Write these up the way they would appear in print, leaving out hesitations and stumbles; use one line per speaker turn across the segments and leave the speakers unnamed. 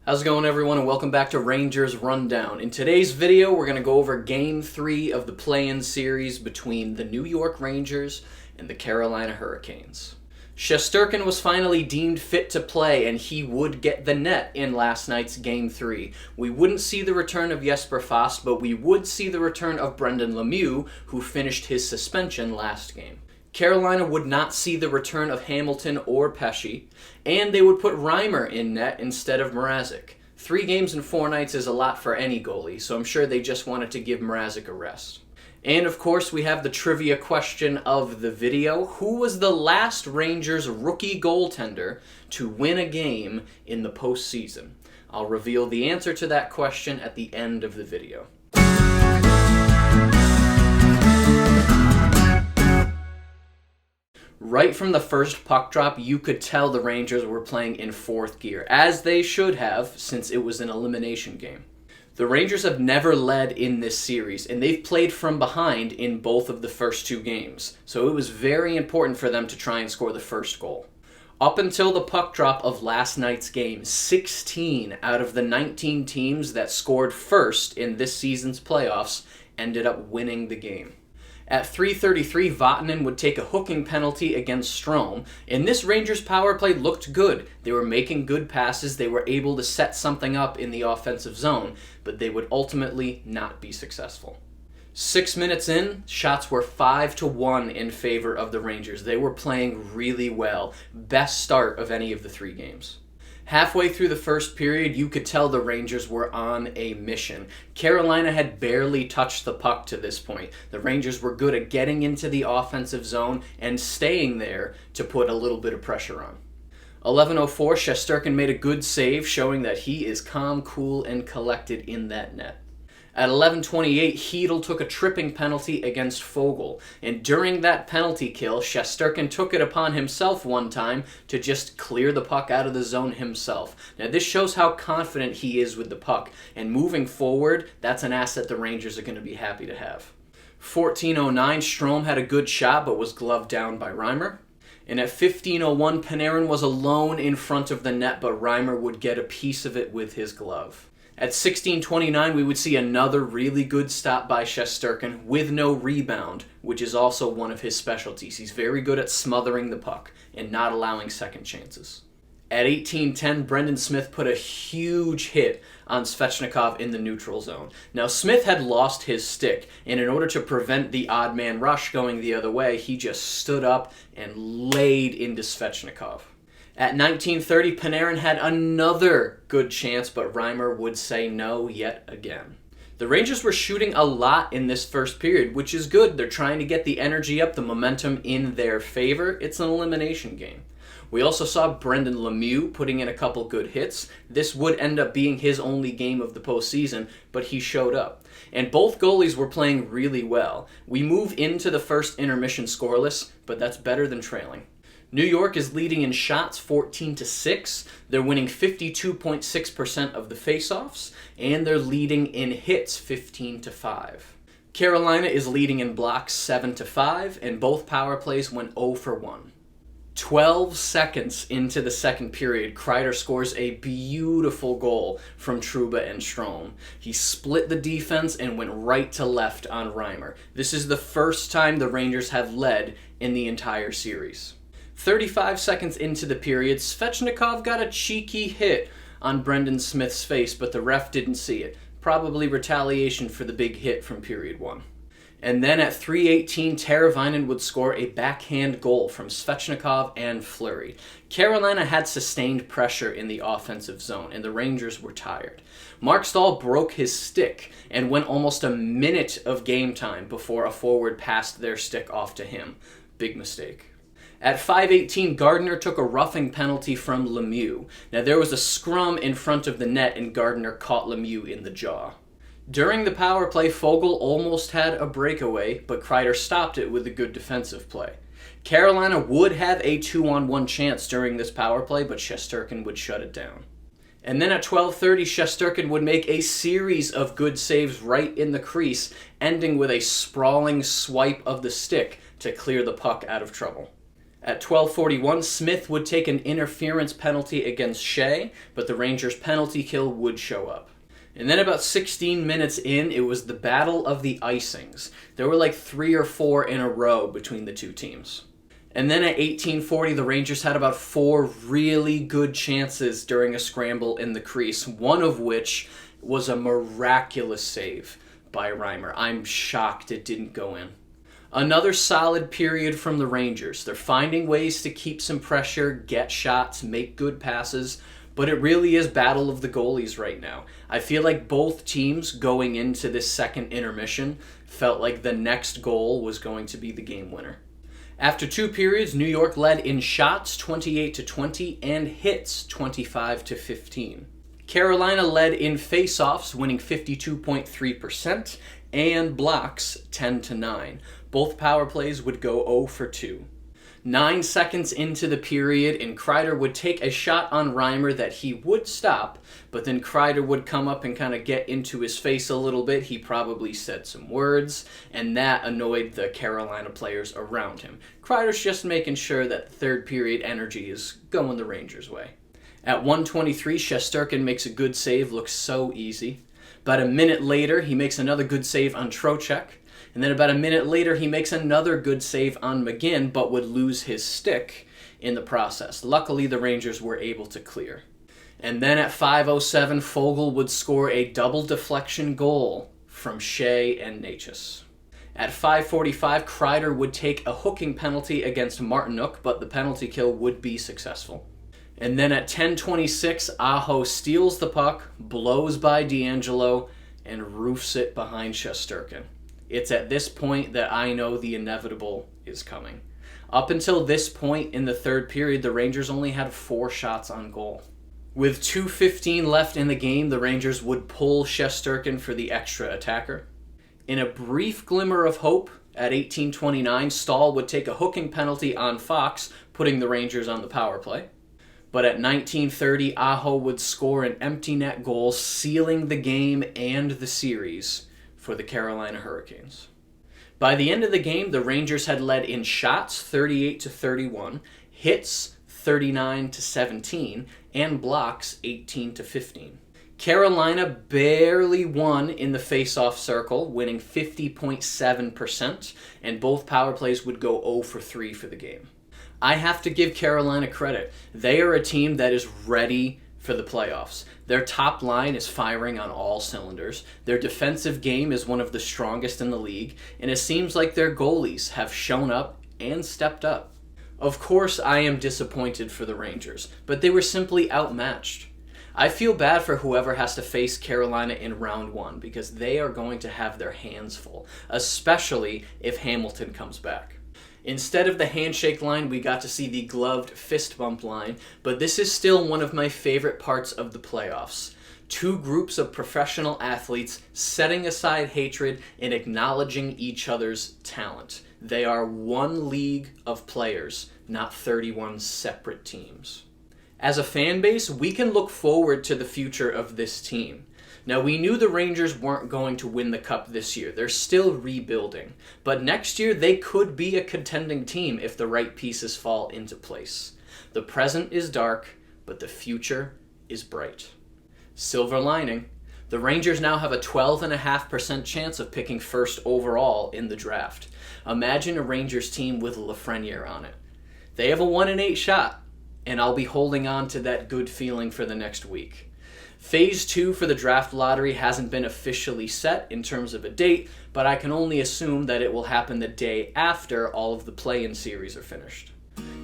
How's it going, everyone, and welcome back to Rangers Rundown. In today's video, we're going to go over Game 3 of the play-in series between the New York Rangers and the Carolina Hurricanes. Shesterkin was finally deemed fit to play, and he would get the net in last night's Game 3. We wouldn't see the return of Jesper Fast, but we would see the return of Brendan Lemieux, who finished his suspension last game. Carolina would not see the return of Hamilton or Pesce, and they would put Reimer in net instead of Mrazek. 3 games in 4 nights is a lot for any goalie, so I'm sure they just wanted to give Mrazek a rest. And of course, we have the trivia question of the video. Who was the last Rangers rookie goaltender to win a game in the postseason? I'll reveal the answer to that question at the end of the video. Right from the first puck drop, you could tell the Rangers were playing in 4th gear, as they should have, since it was an elimination game. The Rangers have never led in this series, and they've played from behind in both of the first 2 games, so it was very important for them to try and score the first goal. Up until the puck drop of last night's game, 16 out of the 19 teams that scored first in this season's playoffs ended up winning the game. At 3:33, Vatanen would take a hooking penalty against Strome, and this Rangers power play looked good. They were making good passes, they were able to set something up in the offensive zone, but they would ultimately not be successful. 6 minutes in, shots were 5-1 in favor of the Rangers. They were playing really well. Best start of any of the 3 games. Halfway through the first period, you could tell the Rangers were on a mission. Carolina had barely touched the puck to this point. The Rangers were good at getting into the offensive zone and staying there to put a little bit of pressure on. 11:04, Shesterkin made a good save, showing that he is calm, cool, and collected in that net. At 11:28, Chytil took a tripping penalty against Foegele, and during that penalty kill, Shesterkin took it upon himself one time to just clear the puck out of the zone himself. Now this shows how confident he is with the puck, and moving forward, that's an asset the Rangers are going to be happy to have. 14:09, Strome had a good shot but was gloved down by Reimer. And at 15:01, Panarin was alone in front of the net, but Reimer would get a piece of it with his glove. At 16:29, we would see another really good stop by Shesterkin with no rebound, which is also one of his specialties. He's very good at smothering the puck and not allowing second chances. At 18:10, Brendan Smith put a huge hit on Svechnikov in the neutral zone. Now, Smith had lost his stick, and in order to prevent the odd man rush going the other way, he just stood up and laid into Svechnikov. At 19:30, Panarin had another good chance, but Reimer would say no yet again. The Rangers were shooting a lot in this first period, which is good. They're trying to get the energy up, the momentum in their favor. It's an elimination game. We also saw Brendan Lemieux putting in a couple good hits. This would end up being his only game of the postseason, but he showed up. And both goalies were playing really well. We move into the first intermission scoreless, but that's better than trailing. New York is leading in shots 14-6. They're winning 52.6% of the faceoffs, and they're leading in hits 15-5. Carolina is leading in blocks 7-5, and both power plays went 0 for 1. 12 seconds into the second period, Kreider scores a beautiful goal from Trouba and Strome. He split the defense and went right to left on Reimer. This is the first time the Rangers have led in the entire series. 35 seconds into the period, Svechnikov got a cheeky hit on Brendan Smith's face, but the ref didn't see it. Probably retaliation for the big hit from period 1. And then at 3:18, Teravainen would score a backhand goal from Svechnikov and Fleury. Carolina had sustained pressure in the offensive zone, and the Rangers were tired. Mark Stahl broke his stick and went almost a minute of game time before a forward passed their stick off to him. Big mistake. At 5:18, Gardiner took a roughing penalty from Lemieux. Now, there was a scrum in front of the net, and Gardiner caught Lemieux in the jaw. During the power play, Foegele almost had a breakaway, but Kreider stopped it with a good defensive play. Carolina would have a 2-on-1 chance during this power play, but Shesterkin would shut it down. And then at 12:30, Shesterkin would make a series of good saves right in the crease, ending with a sprawling swipe of the stick to clear the puck out of trouble. At 12:41, Smith would take an interference penalty against Shea, but the Rangers' penalty kill would show up. And then about 16 minutes in, it was the battle of the icings. There were like 3 or 4 in a row between the two teams. And then at 18:40, the Rangers had about 4 really good chances during a scramble in the crease, one of which was a miraculous save by Reimer. I'm shocked it didn't go in. Another solid period from the Rangers. They're finding ways to keep some pressure, get shots, make good passes, but it really is battle of the goalies right now. I feel like both teams going into this second intermission felt like the next goal was going to be the game winner. After 2 periods, New York led in shots 28-20 and hits 25-15. Carolina led in face-offs, winning 52.3%, and blocks 10-9. Both power plays would go 0 for 2. 9 seconds into the period, and Kreider would take a shot on Reimer that he would stop, but then Kreider would come up and kind of get into his face a little bit. He probably said some words, and that annoyed the Carolina players around him. Kreider's just making sure that third period energy is going the Rangers' way. At 1:23, Shesterkin makes a good save, looks so easy. About a minute later, he makes another good save on Trocheck. And then about a minute later, he makes another good save on McGinn, but would lose his stick in the process. Luckily, the Rangers were able to clear. And then at 5:07, Foegele would score a double deflection goal from Shea and Necas. At 5:45, Kreider would take a hooking penalty against Martinook, but the penalty kill would be successful. And then at 10:26, Aho steals the puck, blows by DeAngelo, and roofs it behind Shesterkin. It's at this point that I know the inevitable is coming. Up until this point in the third period, the Rangers only had 4 shots on goal. With 2:15 left in the game, the Rangers would pull Shesterkin for the extra attacker. In a brief glimmer of hope, at 18:29, Stahl would take a hooking penalty on Fox, putting the Rangers on the power play. But at 19:30, Aho would score an empty net goal, sealing the game and the series for the Carolina Hurricanes. By the end of the game, the Rangers had led in shots 38-31, hits 39-17, and blocks 18-15. Carolina barely won in the face-off circle, winning 50.7%, and both power plays would go 0 for 3 for the game. I have to give Carolina credit. They are a team that is ready for the playoffs. Their top line is firing on all cylinders. Their defensive game is one of the strongest in the league, and it seems like their goalies have shown up and stepped up. Of course, I am disappointed for the Rangers, but they were simply outmatched. I feel bad for whoever has to face Carolina in round 1 because they are going to have their hands full, especially if Hamilton comes back. Instead of the handshake line, we got to see the gloved fist bump line, but this is still one of my favorite parts of the playoffs. 2 groups of professional athletes setting aside hatred and acknowledging each other's talent. They are one league of players, not 31 separate teams. As a fan base, we can look forward to the future of this team. Now, we knew the Rangers weren't going to win the Cup this year. They're still rebuilding. But next year, they could be a contending team if the right pieces fall into place. The present is dark, but the future is bright. Silver lining, the Rangers now have a 12.5% chance of picking first overall in the draft. Imagine a Rangers team with Lafreniere on it. They have a 1-in-8 shot, and I'll be holding on to that good feeling for the next week. Phase 2 for the draft lottery hasn't been officially set in terms of a date, but I can only assume that it will happen the day after all of the play-in series are finished.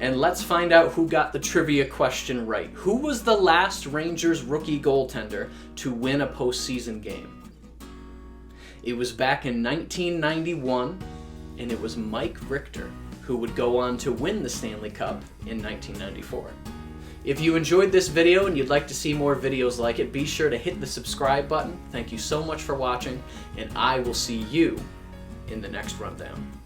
And let's find out who got the trivia question right. Who was the last Rangers rookie goaltender to win a postseason game? It was back in 1991, and it was Mike Richter, who would go on to win the Stanley Cup in 1994. If you enjoyed this video and you'd like to see more videos like it, be sure to hit the subscribe button. Thank you so much for watching, and I will see you in the next rundown.